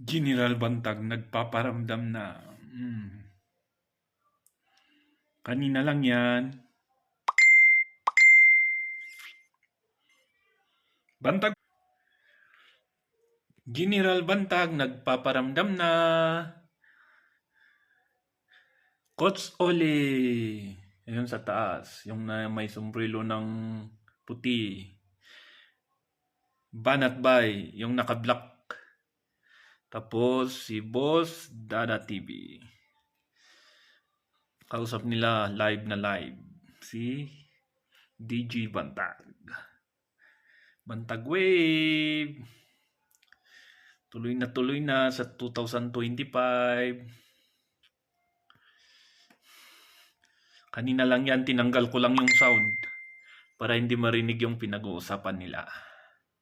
General Bantag nagpaparamdam na. Kanina lang yan. Bantag. General Bantag nagpaparamdam na. Coach Ole. Ayun sa taas. Yung na may sombrero ng puti. Banat Bay. Yung naka-black. Tapos si Boss Dada TV. Kausap nila live na live. Si DJ Bantag. Bantag Wave. Tuloy na sa 2025. Kanina lang yan, tinanggal ko lang yung sound para hindi marinig yung pinag-uusapan nila.